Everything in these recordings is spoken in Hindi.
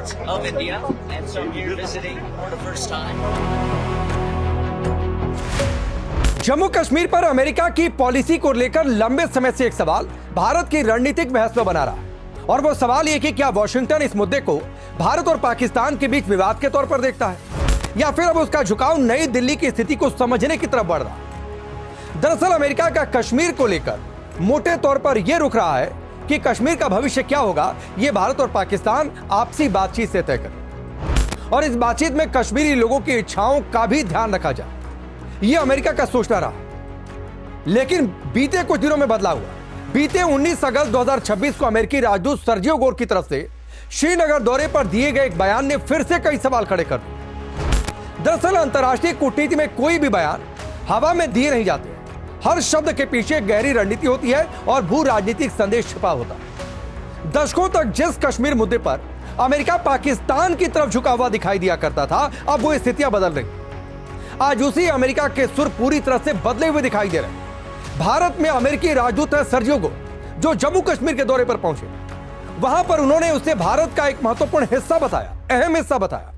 part of India, and so here visiting for the first time. Jammu Kashmir पर अमेरिका की पॉलिसी को लेकर लंबे समय से एक सवाल भारत की रणनीतिक बहस में बना रहा है और वो सवाल ये कि क्या वॉशिंगटन इस मुद्दे को भारत और पाकिस्तान के बीच विवाद के तौर पर देखता है या फिर अब उसका झुकाव नई दिल्ली की स्थिति को समझने की तरफ बढ़ रहा है। दरअसल अमेरिका का कश्मीर को लेकर मोटे तौर पर यह रुक रहा है कि कश्मीर का भविष्य क्या होगा, यह भारत और पाकिस्तान आपसी बातचीत से तय करें और इस बातचीत में कश्मीरी लोगों की इच्छाओं का भी ध्यान रखा जाए। यह अमेरिका का सोचना रहा, लेकिन बीते कुछ दिनों में बदलाव हुआ। बीते 19 अगस्त 2026 को अमेरिकी राजदूत सर्जियो गोर की तरफ से श्रीनगर दौरे पर दिए गए एक बयान ने फिर से कई सवाल खड़े कर दिए। दरअसल अंतर्राष्ट्रीय कूटनीति में कोई भी बयान हवा में दिए नहीं जाते। हर शब्द के पीछे गहरी रणनीति होती है और भू राजनीतिक संदेश छिपा होता है। दशकों तक जिस कश्मीर मुद्दे पर अमेरिका पाकिस्तान की तरफ झुका हुआ दिखाई दिया करता था, अब वो स्थितियां बदल रही। आज उसी अमेरिका के सुर पूरी तरह से बदले हुए दिखाई दे रहे हैं। भारत में अमेरिकी राजदूत है सर्जियो गोर, जो जम्मू कश्मीर के दौरे पर पहुंचे। वहां पर उन्होंने उसे भारत का एक महत्वपूर्ण हिस्सा बताया, अहम हिस्सा बताया।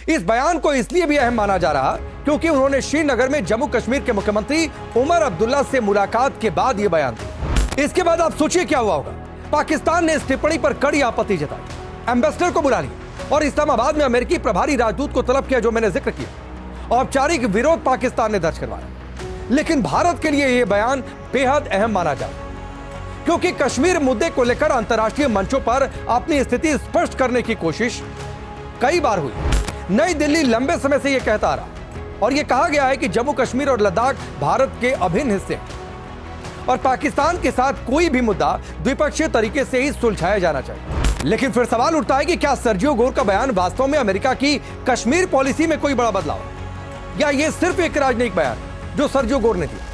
इस बयान को इसलिए भी अहम माना जा रहा क्योंकि उन्होंने श्रीनगर में जम्मू कश्मीर के मुख्यमंत्री उमर अब्दुल्ला से मुलाकात के बाद यह बयान दिया। इसके बाद आप सोचिए क्या हुआ होगा। पाकिस्तान ने इस टिप्पणी पर कड़ी आपत्ति जताई, एम्बेसडर को बुला लिया और इस्लामाबाद में अमेरिकी प्रभारी राजदूत को तलब किया, जो मैंने जिक्र किया। औपचारिक विरोध पाकिस्तान ने दर्ज करवाया, लेकिन भारत के लिए यह बयान बेहद अहम माना जा रहा है क्योंकि कश्मीर मुद्दे को लेकर अंतर्राष्ट्रीय मंचों पर अपनी स्थिति स्पष्ट करने की कोशिश कई बार हुई। नई दिल्ली लंबे समय से यह कहता आ रहा और यह कहा गया है कि जम्मू कश्मीर और लद्दाख भारत के अभिन्न हिस्से हैं और पाकिस्तान के साथ कोई भी मुद्दा द्विपक्षीय तरीके से ही सुलझाया जाना चाहिए। लेकिन फिर सवाल उठता है कि क्या सर्जियो गोर का बयान वास्तव में अमेरिका की कश्मीर पॉलिसी में कोई बड़ा बदलाव है या यह सिर्फ एक राजनीतिक बयान जो सर्जियो गोर ने दिया।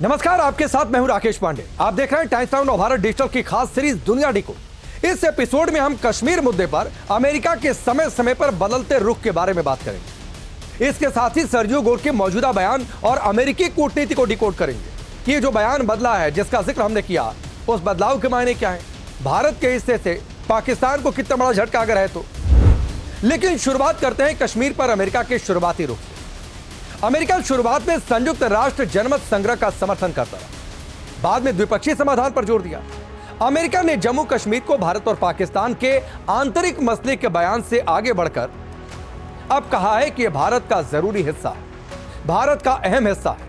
नमस्कार, आपके साथ मैं हूं राकेश पांडे। आप देख रहे हैं टाइम्स नाउ भारत डिजिटल की खास सीरीज दुनिया डिकोड। इस एपिसोड में हम कश्मीर मुद्दे पर अमेरिका के समय समय पर बदलते रुख के बारे में बात करेंगे। इसके साथ ही सर्जियो गोर के मौजूदा बयान और अमेरिकी कूटनीति को डिकोड करेंगे कि ये जो बयान बदला है, जिसका जिक्र हमने किया, उस बदलाव के मायने क्या है, भारत के हिस्से से पाकिस्तान को कितना बड़ा झटका अगर है तो। लेकिन शुरुआत करते हैं कश्मीर पर अमेरिका के शुरुआती रुख से। अमेरिका शुरुआत में संयुक्त राष्ट्र जनमत संग्रह का समर्थन करता रहा, बाद में द्विपक्षीय समाधान पर जोर दिया। अमेरिका ने जम्मू कश्मीर को भारत और पाकिस्तान के आंतरिक मसले के बयान से आगे बढ़कर अब कहा है कि यह भारत का जरूरी हिस्सा है, भारत का अहम हिस्सा है।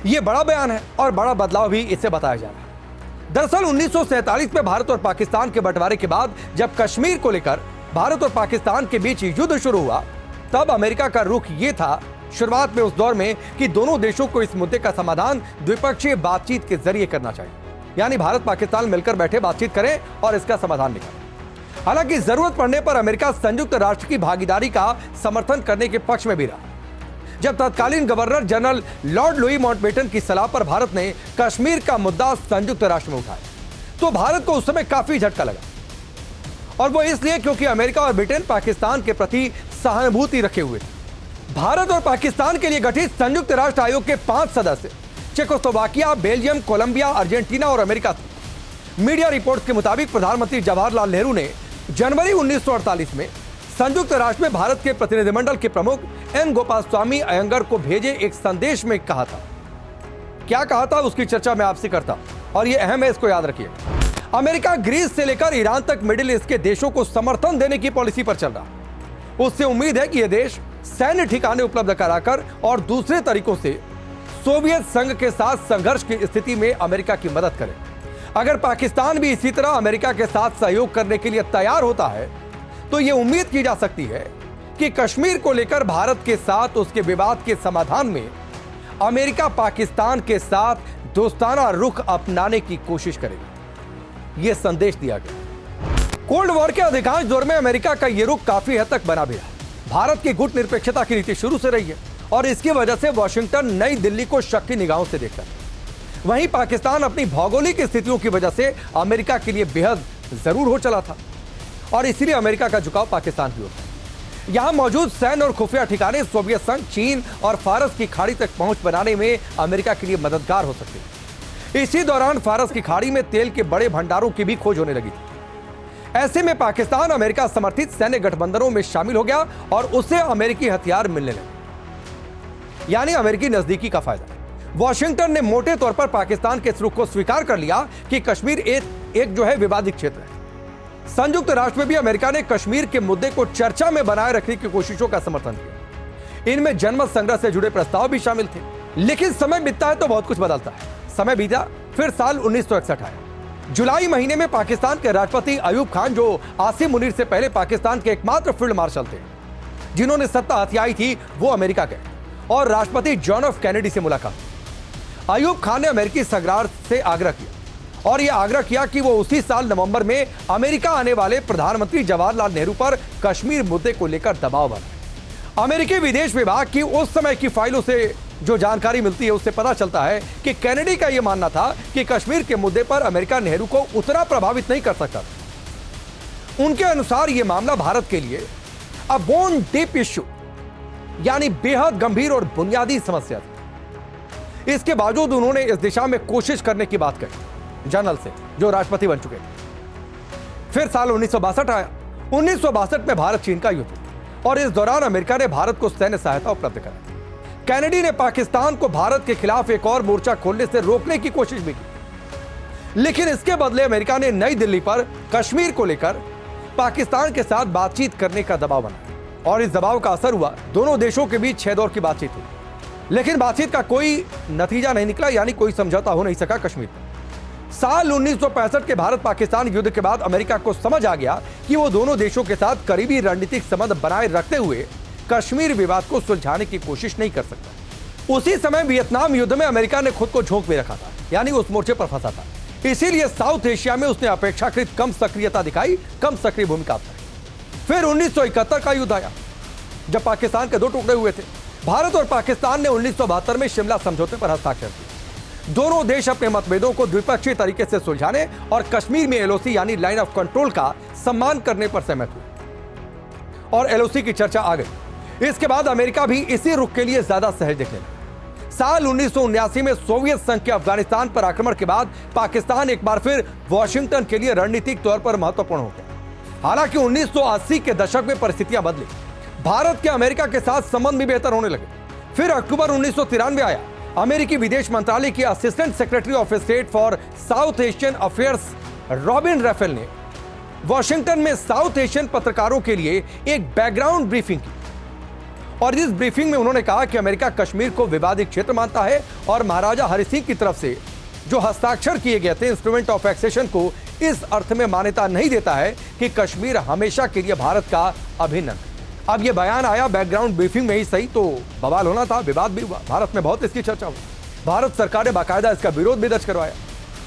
यह बड़ा बयान है और बड़ा बदलाव भी इसे बताया जा रहा है। दरअसल 1947 में भारत और पाकिस्तान के बंटवारे के बाद जब कश्मीर को लेकर भारत और पाकिस्तान के बीच युद्ध शुरू हुआ, तब अमेरिका का रुख यह था शुरुआत में उस दौर में कि दोनों देशों को इस मुद्दे का समाधान द्विपक्षीय बातचीत के जरिए करना चाहिए, यानी भारत पाकिस्तान मिलकर बैठे बातचीत करें और इसका समाधान निकालें। हालांकि जरूरत पड़ने पर अमेरिका संयुक्त राष्ट्र की भागीदारी का समर्थन करने के पक्ष में भी रहा। जब तत्कालीन governor general Lord Louis Mountbatten की सलाह पर भारत ने कश्मीर का मुद्दा संयुक्त राष्ट्र में उठाया, तो भारत को उस समय काफी झटका लगा और वो इसलिए क्योंकि अमेरिका और ब्रिटेन पाकिस्तान के प्रति सहानुभूति रखे हुए थे। भारत और पाकिस्तान के लिए गठित संयुक्त राष्ट्र आयोग के 5 सदस्य चेकोस्लोवाकिया, बेल्जियम, कोलंबिया, अर्जेंटीना और अमेरिका थे। मीडिया रिपोर्ट्स के मुताबिक प्रधानमंत्री जवाहरलाल नेहरू ने जनवरी 1948 में संयुक्त राष्ट्र में भारत के प्रतिनिधिमंडल के प्रमुख एन गोपालस्वामी अयंगर को भेजे एक संदेश में कहा था। क्या कहा था उसकी चर्चा मैं आपसे करता और यह अहम है, इसको याद रखिए। अमेरिका ग्रीस से लेकर ईरान तक मिडिल ईस्ट के देशों को समर्थन देने की पॉलिसी पर चल रहा। उससे उम्मीद है कि यह देश सैन्य ठिकाने उपलब्ध कराकर और दूसरे तरीकों से सोवियत संघ के साथ संघर्ष की स्थिति में अमेरिका की मदद करे। अगर पाकिस्तान भी इसी तरह अमेरिका के साथ सहयोग करने के लिए तैयार होता है, तो यह उम्मीद की जा सकती है कि कश्मीर को लेकर भारत के साथ उसके विवाद के समाधान में अमेरिका पाकिस्तान के साथ दोस्ताना रुख अपनाने की कोशिश करेगी। यह संदेश दिया गया। कोल्ड वॉर के अधिकांश दौर में अमेरिका का यह रुख काफी हद तक बना भी रहा। भारत की गुट निरपेक्षता की नीति शुरू से रही है और इसकी वजह से वॉशिंगटन नई दिल्ली को शक की निगाहों से देखता है। वहीं पाकिस्तान अपनी भौगोलिक स्थितियों की वजह से अमेरिका के लिए बेहद जरूर हो चला था और इसीलिए अमेरिका का झुकाव पाकिस्तान की ओर था। यहां मौजूद सैन्य और खुफिया ठिकाने सोवियत संघ, चीन और फारस की खाड़ी तक पहुंच बनाने में अमेरिका के लिए मददगार हो सकते हैं। इसी दौरान फारस की खाड़ी में तेल के बड़े भंडारों की भी खोज होने लगी थी। ऐसे में पाकिस्तान अमेरिका समर्थित सैन्य गठबंधनों में शामिल हो गया और उसे अमेरिकी हथियार मिलने लगे, यानी अमेरिकी नजदीकी का फायदा। वॉशिंगटन ने मोटे तौर पर पाकिस्तान के इस रुख को स्वीकार कर लिया कि कश्मीर एक जो है विवादित क्षेत्र है। संयुक्त राष्ट्र में भी अमेरिका ने कश्मीर के मुद्दे को चर्चा में बनाए रखने की कोशिशों का समर्थन किया। इनमें जनमत संग्रह से जुड़े प्रस्ताव भी शामिल थे। लेकिन समय बीतता है तो बहुत कुछ बदलता है। समय बीता, फिर साल 1961 आया। जुलाई महीने में पाकिस्तान के राष्ट्रपति अयूब खान, जो आसिम मुनीर से पहले पाकिस्तान के एकमात्र फील्ड मार्शल थे जिन्होंने सत्ता हथियाई थी, वो अमेरिका गए और राष्ट्रपति जॉन एफ कैनेडी से मुलाकात। अयूब खान ने अमेरिकी सरकार से आग्रह किया और यह आग्रह किया कि वो उसी साल नवंबर में अमेरिका आने वाले प्रधानमंत्री जवाहरलाल नेहरू पर कश्मीर मुद्दे को लेकर दबाव बनाए। अमेरिकी विदेश विभाग की उस समय की फाइलों से जो जानकारी मिलती है उससे पता चलता है कि कैनेडी का यह मानना था कि कश्मीर के मुद्दे पर अमेरिका नेहरू को उतना प्रभावित नहीं कर सकता। उनके अनुसार यह मामला भारत के लिए अ बोन डीप इश्यू, यानी बेहद गंभीर और बुनियादी समस्या थी। इसके बावजूद उन्होंने इस दिशा में कोशिश करने की बात कही जनरल से, जो राष्ट्रपति बन चुके थे। फिर साल 1962 आया। 1962 में भारत चीन का युद्ध हुआ और इस दौरान अमेरिका ने भारत को सैन्य सहायता उपलब्ध कराई। कैनेडी ने पाकिस्तान को भारत के खिलाफ एक और मोर्चा खोलने से रोकने की कोशिश भी की, लेकिन इसके बदले अमेरिका ने नई दिल्ली पर कश्मीर को लेकर पाकिस्तान के साथ बातचीत करने का दबाव बनाया और इस दबाव का असर हुआ। दोनों देशों के बीच 6 दौर की बातचीत हुई, लेकिन बातचीत का कोई नतीजा नहीं निकला, यानी कोई समझौता हो नहीं सका कश्मीर पर। साल 1965 के भारत पाकिस्तान युद्ध के बाद अमेरिका को समझ आ गया कि वो दोनों देशों के साथ करीबी रणनीतिक संबंध बनाए रखते हुए कश्मीर विवाद को सुलझाने की कोशिश नहीं कर सकता। उसी समय वियतनाम युद्ध में अमेरिका ने खुद को झोंक में रखा था, यानी उस मोर्चे पर फंसा था। इसीलिए साउथ एशिया में उसने अपेक्षाकृत कम सक्रियता दिखाई, कम सक्रिय भूमिका अपनाई। फिर 1971 का युद्ध आया, जब पाकिस्तान के 2 टुकड़े हुए थे। भारत और पाकिस्तान ने 1972 में शिमला समझौते पर हस्ताक्षर किए। दोनों देश अपने मतभेदों को द्विपक्षीय तरीके से सुलझाने और कश्मीर में एलओसी यानी लाइन ऑफ कंट्रोल का सम्मान करने पर सहमत हुए और एलओसी की चर्चा आ गई। इसके बाद अमेरिका भी इसी रुख के लिए ज्यादा सहज दिखने लगा। साल 1979 में सोवियत संघ के अफगानिस्तान पर आक्रमण के बाद पाकिस्तान एक बार फिर वॉशिंगटन के लिए रणनीतिक तौर पर महत्वपूर्ण हो गया। हालांकि 1980 के दशक में परिस्थितियां बदली। भारत के अमेरिका के साथ संबंध भी बेहतर होने लगे। फिर अक्टूबर 1993 आया। अमेरिकी विदेश मंत्रालय के assistant secretary of state for South Asian affairs Robin Raphel ने वॉशिंगटन में साउथ एशियन पत्रकारों के लिए एक बैकग्राउंड ब्रीफिंग की और इस ब्रीफिंग में उन्होंने कहा कि अमेरिका कश्मीर को विवादित क्षेत्र मानता है और महाराजा हरि सिंह की तरफ से जो हस्ताक्षर किए गए थे इंस्ट्रूमेंट ऑफ एक्सेशन को इस अर्थ में मान्यता नहीं देता है कि कश्मीर हमेशा के लिए भारत का अभिन्न अंग। अब यह बयान आया बैकग्राउंड ब्रीफिंग में ही सही तो बवाल होना था, विवाद भी हुआ। भारत में बहुत इसकी चर्चा हुई। भारत सरकार ने बाकायदा इसका विरोध भी दर्ज करवाया।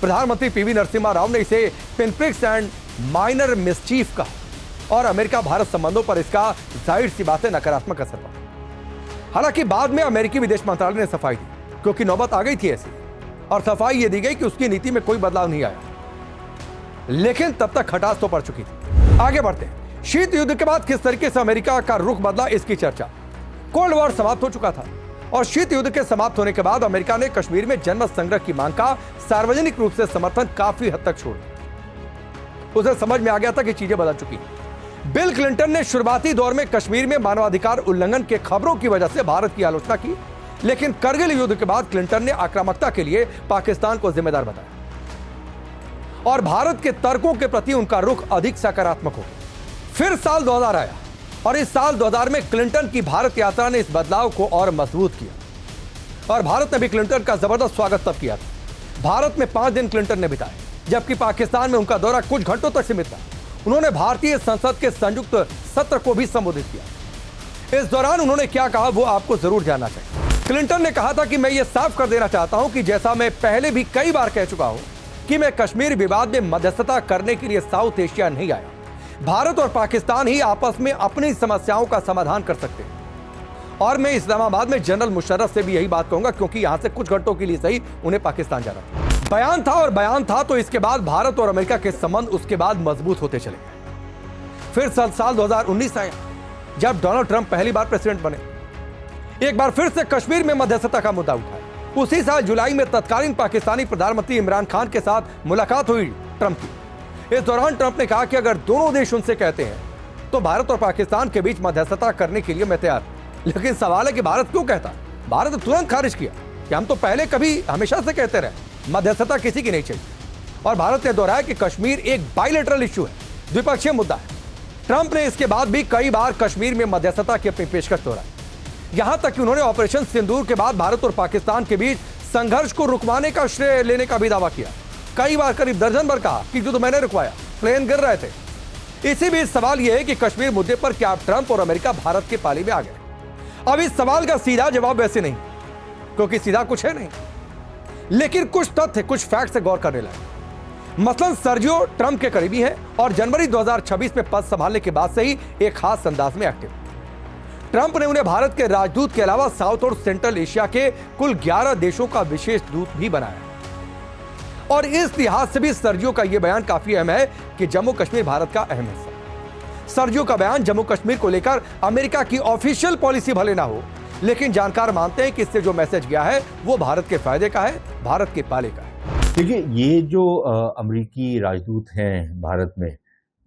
प्रधानमंत्री पीवी नरसिम्हा राव ने इसे पिनप्रिक्स एंड माइनर मिसचीफ कहा और अमेरिका भारत संबंधों पर इसका जाहिर सी बात है नकारात्मक असर पड़ा। हालांकि बाद में अमेरिकी विदेश मंत्रालय ने सफाई दी, क्योंकि नौबत आ गई थी ऐसी, और सफाई यह दी गई कि उसकी नीति में कोई बदलाव नहीं आया। लेकिन तब तक खटास तो पड़ चुकी थी। आगे बढ़ते हैं। शीत युद्ध के बाद किस तरीके से अमेरिका का रुख बदला, इसकी चर्चा। कोल्ड वॉर समाप्त हो चुका था और शीत युद्ध के समाप्त होने के बाद अमेरिका ने कश्मीर में जनमत संग्रह की मांग का सार्वजनिक रूप से समर्थन काफी हद तक छोड़ दिया। उसे समझ में आ गया था कि चीजें बदल चुकी हैं। बिल क्लिंटन ने शुरुआती दौर में कश्मीर में मानवाधिकार उल्लंघन के खबरों की वजह से भारत की आलोचना की, लेकिन करगिल युद्ध के बाद क्लिंटन ने आक्रामकता के लिए पाकिस्तान को जिम्मेदार बताया और भारत के तर्कों के प्रति उनका रुख अधिक सकारात्मक हो गया। फिर साल 2000 आया और इस साल 2000 में क्लिंटन की भारत यात्रा ने इस बदलाव को और मजबूत किया और भारत ने भी क्लिंटन का जबरदस्त स्वागत तब किया था। भारत में 5 दिन क्लिंटन ने बिताए, जबकि पाकिस्तान में उनका दौरा कुछ घंटों तक सीमित था। उन्होंने भारतीय संसद के संयुक्त सत्र को भी संबोधित किया। इस दौरान उन्होंने क्या कहा वो आपको जरूर जानना चाहिए। क्लिंटन ने कहा था कि मैं ये साफ कर देना चाहता हूं कि जैसा मैं पहले भी कई बार कह चुका हूं कि मैं कश्मीर विवाद में मध्यस्थता करने के लिए साउथ एशिया नहीं आया। भारत और पाकिस्तान ही आपस में अपनी समस्याओं का समाधान कर सकते हैं और मैं इस्लामाबाद में जनरल मुशर्रफ से भी यही बात कहूंगा, क्योंकि यहां से कुछ घंटों के लिए सही उन्हें पाकिस्तान जाना था। बयान था तो इसके बाद भारत और अमेरिका के संबंध उसके बाद मजबूत होते चले गए। फिर साल 2019 आया जब डोनाल्ड ट्रंप पहली बार प्रेसिडेंट बने। एक बार फिर से कश्मीर में मध्यस्थता का मुद्दा उठा। उसी साल जुलाई में तत्कालीन पाकिस्तानी प्रधानमंत्री इमरान खान के साथ मुलाकात हुई ट्रंप की। इस दौरान ट्रंप ने कहा कि अगर दोनों देश उनसे कहते हैं तो भारत और पाकिस्तान के बीच मध्यस्थता करने के लिए मैं तैयार। लेकिन सवाल है कि भारत क्यों कहता? भारत ने तुरंत खारिज किया कि हम तो पहले कभी हमेशा से कहते रहे मध्यस्थता किसी की नहीं चाहिए। और भारत ने दोहराया कि कश्मीर एक बाइलेटरल इश्यू है, द्विपक्षीय मुद्दा है। ट्रंप ने इसके बाद भी कई बार कश्मीर में मध्यस्थता की अपनी पेशकश दोहराई। यहां तक कि उन्होंने ऑपरेशन सिंदूर के बाद भारत और पाकिस्तान के बीच संघर्ष को रुकवाने का श्रेय लेने का भी दावा किया। कई बार करीब दर्जन बार कहा कि जो तो मैंने रुकवाया, प्लेन गिर रहे थे। इसी बीच सवाल यह है कि कश्मीर मुद्दे पर क्या ट्रंप और अमेरिका भारत के पाली में आ गए? अब इस सवाल का सीधा जवाब वैसे नहीं, क्योंकि सीधा कुछ है नहीं, लेकिन कुछ तथ्य, कुछ फैक्ट से गौर करने लगे। मसलन सर्जियो ट्रंप के करीबी हैं और जनवरी 2026 में पद संभालने के बाद से ही एक खास अंदाज में एक्टिव। ट्रंप ने उन्हें भारत के राजदूत के अलावा साउथ और सेंट्रल एशिया के कुल 11 देशों का विशेष दूत भी बनाया। और इस लिहाज से भी सर्जियो का यह बयान काफी अहम है कि जम्मू कश्मीर भारत का अहम हिस्सा। सर्जियो का बयान जम्मू कश्मीर को लेकर अमेरिका की ऑफिशियल पॉलिसी भले ना हो, लेकिन जानकार मानते हैं कि इससे जो मैसेज गया है वो भारत के फायदे का है, भारत के पाले का है। देखिए, ये जो अमेरिकी राजदूत हैं भारत में,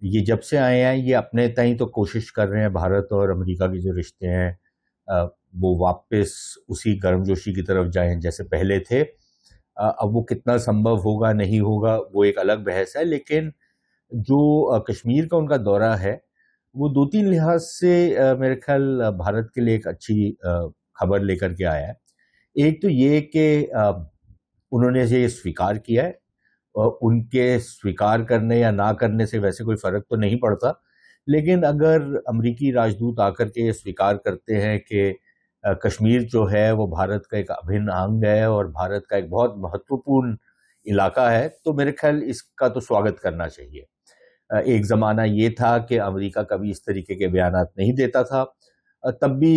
ये जब से आए हैं ये अपने तय तो कोशिश कर रहे हैं भारत और अमेरिका के जो रिश्ते हैं वो वापस उसी गर्मजोशी की तरफ जाएं जैसे पहले थे। अब वो कितना संभव होगा नहीं होगा वो एक अलग बहस है, लेकिन जो कश्मीर का उनका दौरा है वो 2-3 लिहाज से मेरे ख्याल भारत के लिए एक अच्छी खबर लेकर के आया है। एक तो ये कि उन्होंने ये स्वीकार किया है, और उनके स्वीकार करने या ना करने से वैसे कोई फर्क तो नहीं पड़ता, लेकिन अगर अमेरिकी राजदूत आकर के स्वीकार करते हैं कि कश्मीर जो है वो भारत का एक अभिन्न अंग है और भारत का एक बहुत महत्वपूर्ण इलाका है, तो मेरे ख्याल इसका तो स्वागत करना चाहिए। एक ज़माना ये था कि अमेरिका कभी इस तरीके के बयानात नहीं देता था, तब भी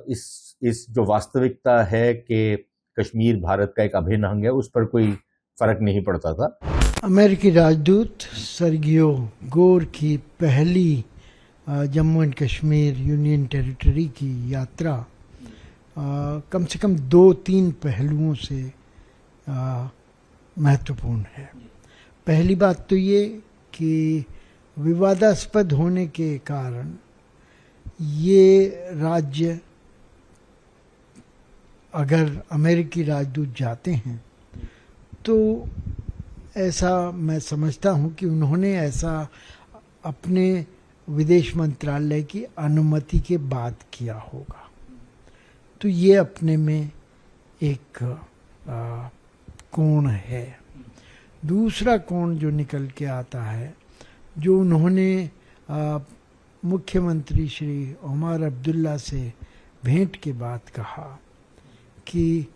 इस जो वास्तविकता है कि कश्मीर भारत का एक अभिन्न अंग है उस पर कोई फर्क नहीं पड़ता था। अमेरिकी राजदूत सर्गियो गोर की पहली Jammu and Kashmir union territory की यात्रा कम से कम 2-3 पहलुओं से महत्वपूर्ण है। पहली बात तो ये कि विवादास्पद होने के कारण ये राज्य, अगर अमेरिकी राजदूत जाते हैं तो ऐसा मैं समझता हूँ कि उन्होंने ऐसा अपने विदेश मंत्रालय की अनुमति के बाद किया होगा। तो ये अपने में एक कोण है। दूसरा कोण जो निकल के आता है, जो उन्होंने मुख्यमंत्री श्री उमर अब्दुल्ला से भेंट के बाद कहा कि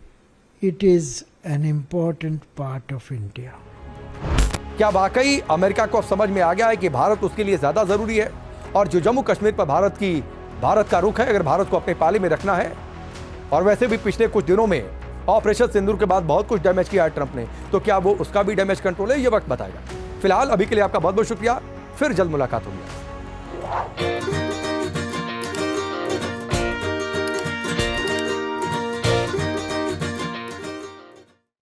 it is an important part of India. क्या वाकई अमेरिका को अब समझ में आ गया है कि भारत उसके लिए ज्यादा जरूरी है? और जो जम्मू कश्मीर पर भारत का रुख है, अगर भारत को अपने पाले में रखना है, और वैसे भी पिछले कुछ दिनों में ऑपरेशन सिंदूर के बाद बहुत कुछ डैमेज किया है ट्रंप ने, तो क्या वो उसका भी डैमेज कंट्रोल है? ये वक्त बताएगा। फिलहाल अभी के लिए आपका बहुत बहुत शुक्रिया, फिर जल्द मुलाकात होगी।